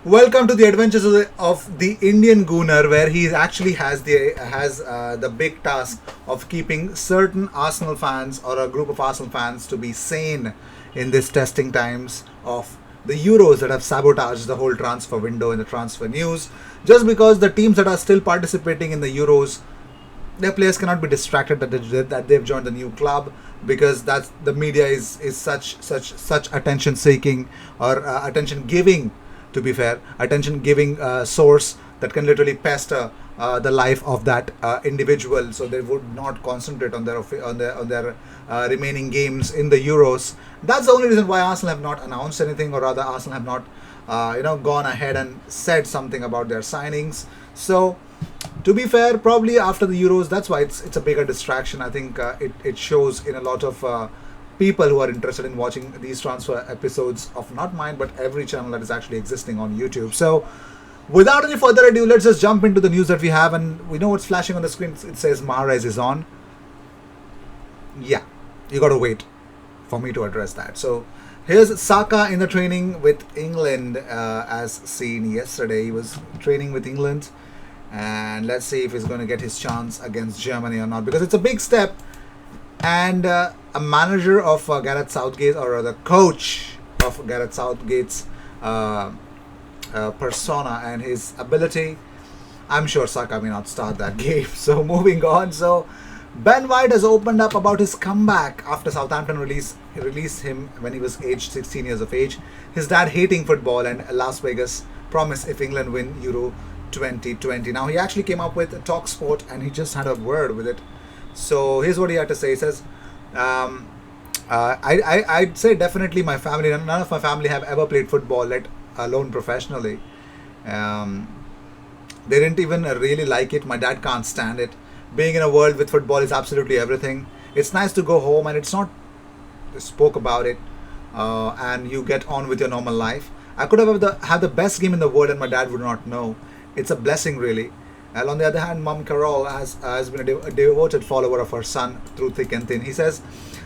Welcome to the adventures of the Indian Gooner, where he actually has the big task of keeping certain Arsenal fans or a group of Arsenal fans to be sane in these testing times of the Euros that have sabotaged the whole transfer window and the transfer news. Just because the teams that are still participating in the Euros, their players cannot be distracted that they've joined the new club, because that's the media is such attention seeking or attention giving, to be fair, attention giving source that can literally pester the life of that individual, so they would not concentrate on their remaining games in the Euros. That's the only reason why Arsenal have not announced anything, or rather Arsenal have not gone ahead and said something about their signings. So to be fair, probably after the Euros, that's why it's a bigger distraction. I think it shows in a lot of people who are interested in watching these transfer episodes of not mine, but every channel that is actually existing on YouTube. So without any further ado, let's just jump into the news that we have, and we know what's flashing on the screen. It says Mahrez is on. Yeah, you got to wait for me to address that. So here's Saka in the training with England, as seen yesterday. He was training with England, and let's see if he's going to get his chance against Germany or not, because it's a big step. And a manager of Gareth Southgate, or the coach of Gareth Southgate's persona and his ability, I'm sure Saka may not start that game. So moving on. So Ben White has opened up about his comeback after Southampton released him when he was aged 16 years of age. His dad hating football, and Las Vegas promise if England win Euro 2020. Now he actually came up with TalkSport, and he just had a word with it. So here's what he had to say. He says, I'd say definitely my family, none of my family have ever played football, let alone professionally. They didn't even really like it. My dad can't stand it. Being in a world with football is absolutely everything. It's nice to go home and it's not spoke about it, and you get on with your normal life. I could have had the best game in the world and my dad would not know. It's a blessing, really. And on the other hand, Mom Carol has been a devoted follower of her son through thick and thin. He says,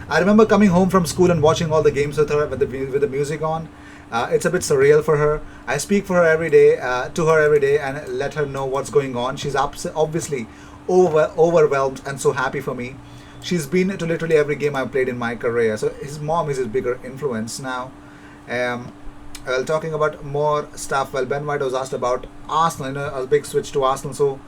I remember coming home from school and watching all the games with her with the music on. It's a bit surreal for her. I speak for her every day, to her every day, and let her know what's going on. She's obviously overwhelmed and so happy for me. She's been to literally every game I've played in my career. So his mom is his bigger influence now. Well, talking about more stuff, well, Ben White was asked about Arsenal, a big switch to Arsenal. So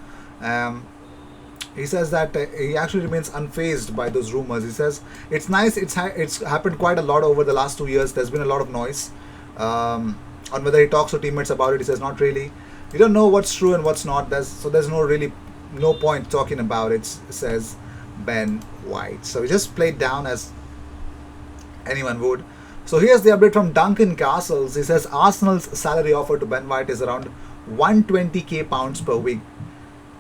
he says that he actually remains unfazed by those rumors. He says it's nice. It's happened quite a lot over the last 2 years. There's been a lot of noise on whether he talks to teammates about it. He says not really. You don't know what's true and what's not. There's no point talking about it, says Ben White. So he just played down as anyone would. So here's the update from Duncan Castles. He says Arsenal's salary offer to Ben White is around 120k pounds per week.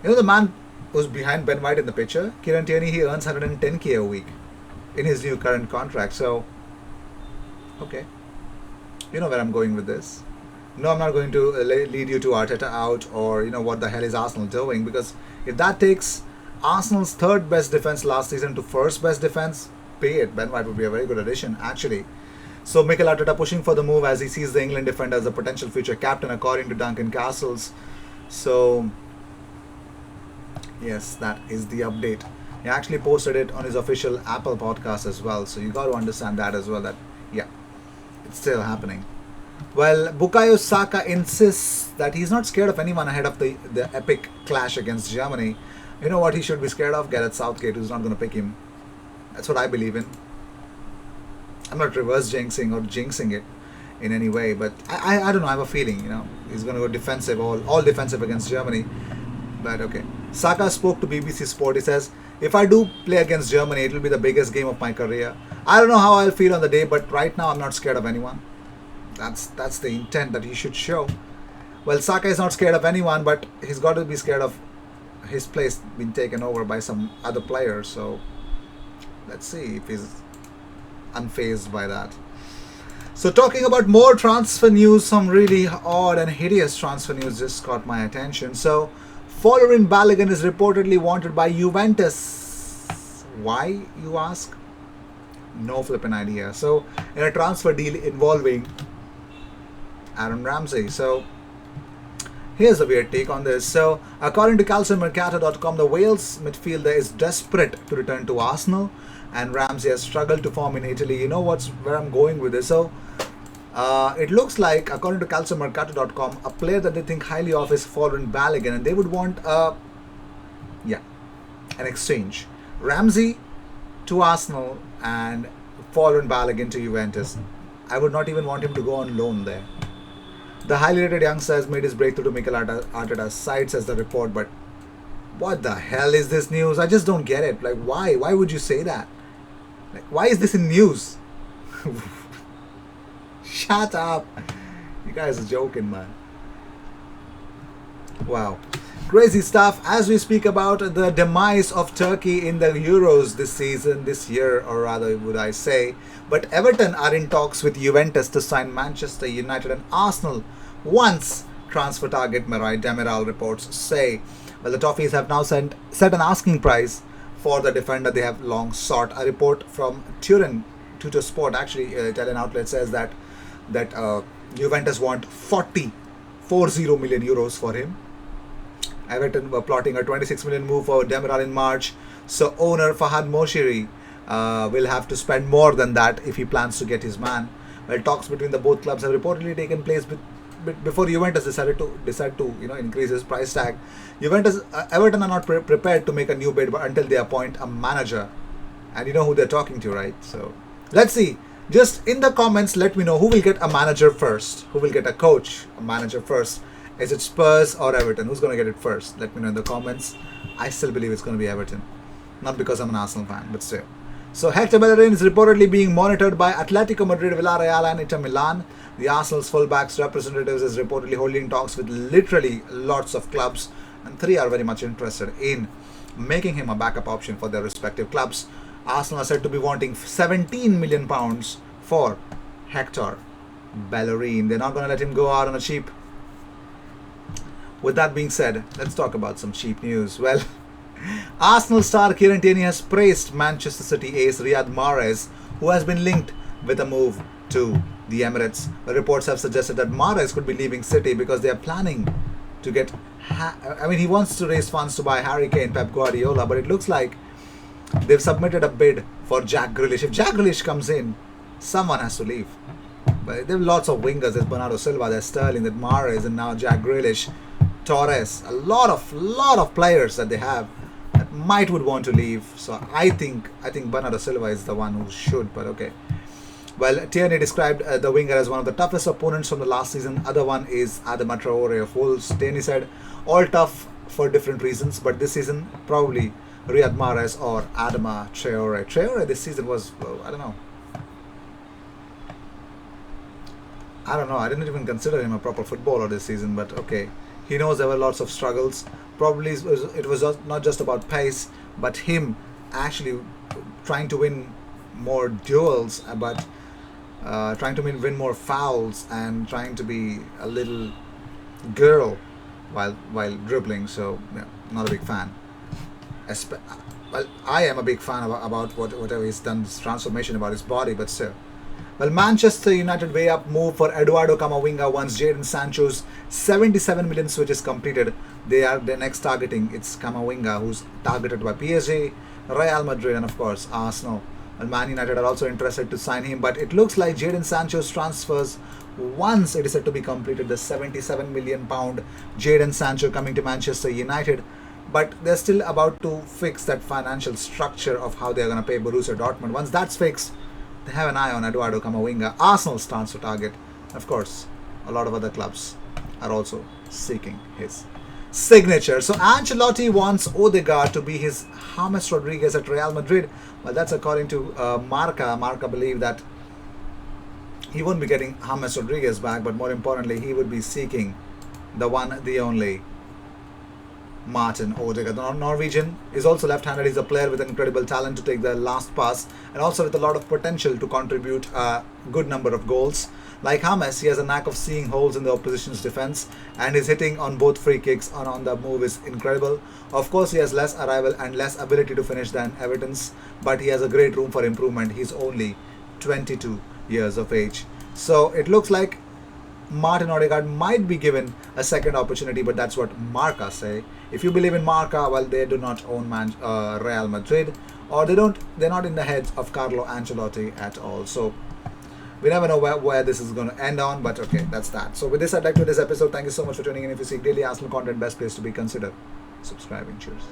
The man who's behind Ben White in the picture, Kieran Tierney, he earns 110k a week in his new current contract. So, okay, you know where I'm going with this. No, I'm not going to lead you to Arteta out, or what the hell is Arsenal doing, because if that takes Arsenal's third best defense last season to first best defense, pay it. Ben White would be a very good addition, actually. So Mikel Arteta pushing for the move as he sees the England defender as a potential future captain, according to Duncan Castles. So yes, that is the update. He actually posted it on his official Apple podcast as well. So you got to understand that as well, that yeah, it's still happening. Well, Bukayo Saka insists that he's not scared of anyone ahead of the epic clash against Germany. You know what he should be scared of? Gareth Southgate, who's not going to pick him. That's what I believe in. I'm not reverse jinxing or jinxing it in any way, but I don't know. I have a feeling, he's going to go defensive, all defensive against Germany. But okay. Saka spoke to BBC Sport. He says, if I do play against Germany, it will be the biggest game of my career. I don't know how I'll feel on the day, but right now I'm not scared of anyone. That's the intent that he should show. Well, Saka is not scared of anyone, but he's got to be scared of his place being taken over by some other players. So let's see if he's unfazed by that. So talking about more transfer news, some really odd and hideous transfer news just caught my attention. So Folarin Balogun is reportedly wanted by Juventus. Why, you ask? No flipping idea. So in a transfer deal involving Aaron Ramsey. So Here's a weird take on this. So, according to calciomercato.com, the Wales midfielder is desperate to return to Arsenal, and Ramsey has struggled to form in Italy. You know what's where I'm going with this. So, it looks like, according to calciomercato.com, a player that they think highly of is Folarin Balogun, and they would want yeah, an exchange. Ramsey to Arsenal and Folarin Balogun to Juventus. I would not even want him to go on loan there. The highly rated youngster has made his breakthrough to Mikel Arteta's side, says the report, but what the hell is this news? I just don't get it. Like, why? Why would you say that? Like, why is this in news? Shut up. You guys are joking, man. Wow. Crazy stuff as we speak about the demise of Turkey in the Euros this season, this year, or rather would I say. But Everton are in talks with Juventus to sign Manchester United and Arsenal once transfer target Mirai Demiral reports say. Well, the Toffees have now set an asking price for the defender they have long sought. A report from Turin Sport, actually Italian outlet, says that Juventus want 40 million euros for him. Everton were plotting a 26 million move for Demiral in March, so owner Fahad Moshiri will have to spend more than that if he plans to get his man. Well, talks between the both clubs have reportedly taken place before Juventus decide to increase his price tag. Everton are not prepared to make a new bid until they appoint a manager, and you know who they're talking to, right? So let's see. Just in the comments, let me know who will get a manager first, who will get a coach, a manager first. Is it Spurs or Everton? Who's going to get it first? Let me know in the comments. I still believe it's going to be Everton. Not because I'm an Arsenal fan, but still. So Hector Bellerin is reportedly being monitored by Atletico Madrid, Villarreal and Inter Milan. The Arsenal's fullbacks representatives is reportedly holding talks with literally lots of clubs, and 3 are very much interested in making him a backup option for their respective clubs. Arsenal are said to be wanting £17 million for Hector Bellerin. They're not going to let him go out on a cheap. With that being said, let's talk about some cheap news. Well, Arsenal star Kieran Tierney has praised Manchester City ace Riyad Mahrez, who has been linked with a move to the Emirates. The reports have suggested that Mahrez could be leaving City because they are planning to get... he wants to raise funds to buy Harry Kane, Pep Guardiola, but it looks like they've submitted a bid for Jack Grealish. If Jack Grealish comes in, someone has to leave. But there are lots of wingers. There's Bernardo Silva, there's Sterling, there's Mahrez, and now Jack Grealish, Torres. A lot of players that they have that would want to leave. So I think Bernardo Silva is the one who should. But okay. Well, Tierney described the winger as one of the toughest opponents from the last season. Other one is Adama Traore of Wolves. Tierney said, all tough for different reasons, but this season probably Riyad Mahrez or Adama Traore. Traore this season was, I don't know. I didn't even consider him a proper footballer this season, but okay. He knows there were lots of struggles. Probably it was not just about pace, but him actually trying to win more duels, but trying to win more fouls and trying to be a little girl while dribbling. So yeah, not a big fan. Well, I am a big fan about whatever he's done, this transformation about his body, but still. Well, Manchester United way up move for Eduardo Camavinga once Jadon Sancho's 77 million switch is completed. Their next targeting, it's Camavinga, who's targeted by PSG, Real Madrid and of course Arsenal. Well, Man United are also interested to sign him, but it looks like Jadon Sancho's transfers, once it is said to be completed, the 77 million pound Jadon Sancho coming to Manchester United, but they're still about to fix that financial structure of how they're going to pay Borussia Dortmund. Once that's fixed, they have an eye on Eduardo Camavinga, Arsenal's transfer target. Of course, a lot of other clubs are also seeking his signature. So Ancelotti wants Odegaard to be his James Rodriguez at Real Madrid. Well, that's according to Marca. Marca believe that he won't be getting James Rodriguez back, but more importantly, he would be seeking the one, the only Martin Odegaard. The Norwegian is also left-handed. He's a player with incredible talent to take the last pass and also with a lot of potential to contribute a good number of goals. Like James, he has a knack of seeing holes in the opposition's defense, and his hitting on both free kicks and on the move is incredible. Of course, he has less arrival and less ability to finish than Everton's, but he has a great room for improvement. He's only 22 years of age. So it looks like Martin Odegaard might be given a second opportunity, but that's what Marca say. If you believe in Marca, well, they do not own Real Madrid, or they're not in the heads of Carlo Ancelotti at all. So we never know where this is going to end on, but okay, that's that. So with this, I'd like to end this episode. Thank you so much for tuning in. If you seek daily Arsenal content, best place to be, consider subscribing. Cheers.